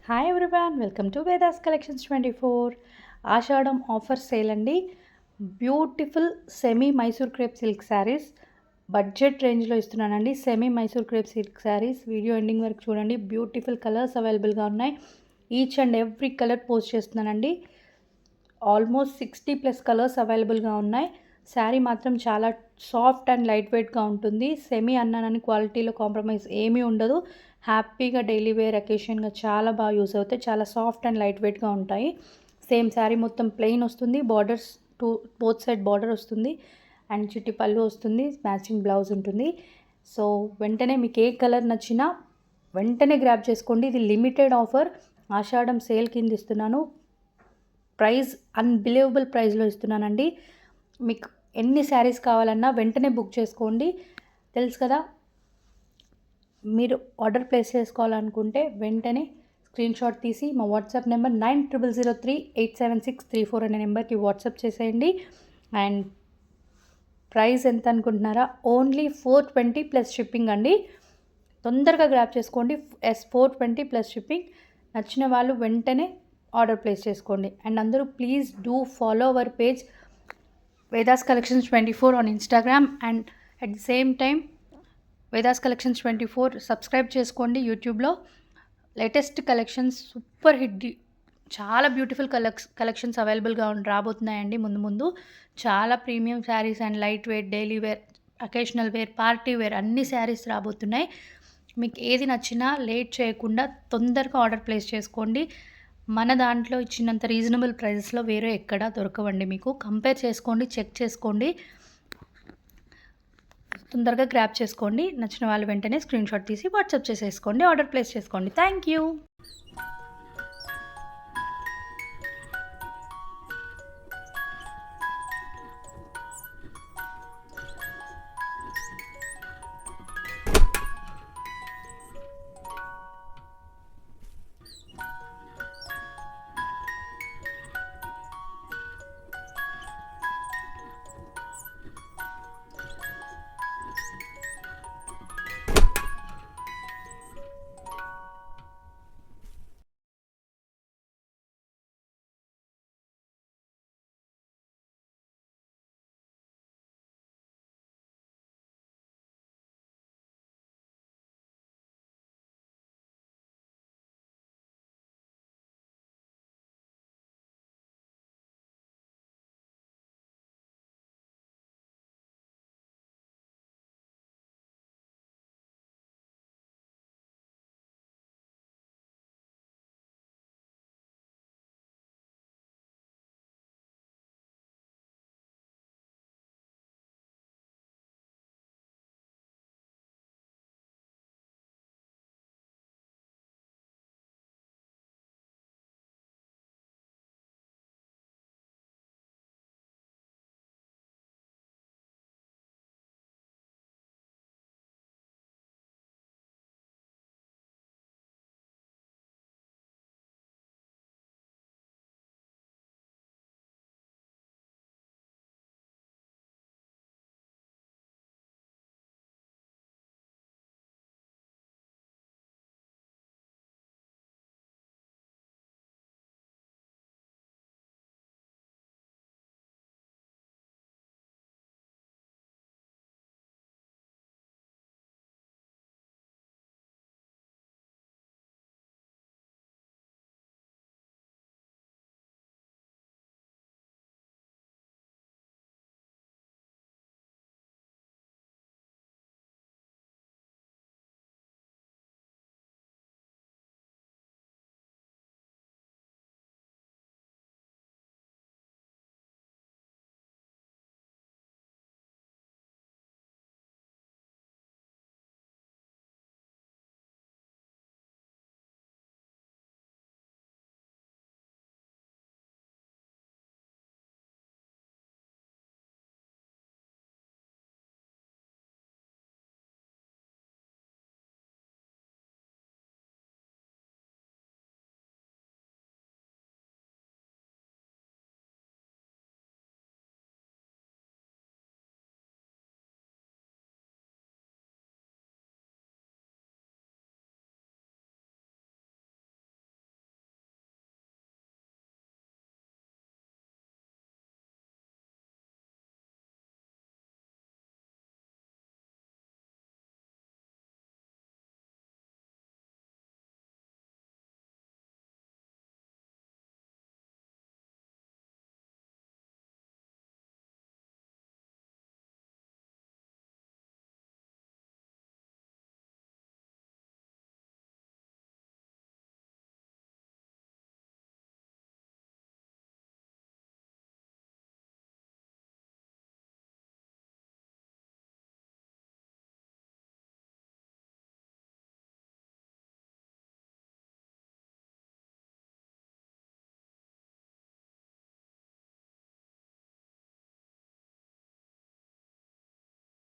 Hi everyone, welcome to Vedas collections 24. Ashadham offer sale అండి. Beautiful semi Mysore crepe silk sarees budget రేంజ్లో ఇస్తున్నానండి. Semi Mysore crepe silk sarees video ending వరకు చూడండి. Beautiful colours అవైలబుల్గా ఉన్నాయి. Each and every colour post చేస్తున్నానండి. Almost 60+ colours అవైలబుల్గా ఉన్నాయి. శారీ మాత్రం చాలా సాఫ్ట్ అండ్ లైట్ వెయిట్గా ఉంటుంది. సెమీ అన్నానని క్వాలిటీలో కాంప్రమైజ్ ఏమీ ఉండదు. హ్యాపీగా డైలీ వేర్ అకేషన్గా చాలా బాగా యూస్ అవుతాయి. చాలా సాఫ్ట్ అండ్ లైట్ వెయిట్గా ఉంటాయి. సేమ్ శారీ మొత్తం ప్లెయిన్ వస్తుంది. బార్డర్స్ బోత్ సైడ్ బార్డర్ వస్తుంది అండ్ చిట్టి పళ్ళు వస్తుంది. మ్యాచింగ్ బ్లౌజ్ ఉంటుంది. సో వెంటనే మీకు ఏ కలర్ నచ్చినా వెంటనే గ్రాబ్ చేసుకోండి. ఇది లిమిటెడ్ ఆఫర్, ఆషాఢం సేల్ కింద ఇస్తున్నాను. ప్రైస్ అన్బిలీవబుల్ ప్రైస్లో ఇస్తున్నానండి. మీకు ఎన్ని శారీస్ కావాలన్నా వెంటనే బుక్ చేసుకోండి. తెలుసు కదా, మీరు ఆర్డర్ ప్లేస్ చేసుకోవాలనుకుంటే వెంటనే స్క్రీన్ షాట్ తీసి మా వాట్సాప్ నెంబర్ 9003387634 అనే నెంబర్కి వాట్సాప్ చేసేయండి. అండ్ ప్రైస్ ఎంత అనుకుంటున్నారా? ఓన్లీ 420 ప్లస్ షిప్పింగ్ అండి. తొందరగా గ్రాప్ చేసుకోండి. 420 ప్లస్ షిప్పింగ్. నచ్చిన వాళ్ళు వెంటనే ఆర్డర్ ప్లేస్ చేసుకోండి. అండ్ అందరూ please do follow our page Vedas collections 24 on Instagram. And at the same time Vedas collections 24 subscribe చేసుకోండి యూట్యూబ్లో. లేటెస్ట్ కలెక్షన్స్, సూపర్ హిట్, చాలా బ్యూటిఫుల్ కలెక్షన్స్ అవైలబుల్గా రాబోతున్నాయండి. ముందు చాలా premium saris and light weight, daily wear, occasional wear, party wear అన్ని శారీస్ రాబోతున్నాయి. మీకు ఏది నచ్చినా లేట్ చేయకుండా తొందరగా ఆర్డర్ ప్లేస్ చేసుకోండి. మన దాంట్లో ఇచ్చినంత రీజనబుల్ ప్రైజెస్లో వేరే ఎక్కడా దొరకవండి. మీకు కంపేర్ చేసుకోండి, చెక్ చేసుకోండి, తొందరగా గ్రాప్ చేసుకోండి. నచ్చిన వాళ్ళు వెంటనే స్క్రీన్ షాట్ తీసి వాట్సాప్ చేసేసుకోండి, ఆర్డర్ ప్లేస్ చేసుకోండి. Thank you.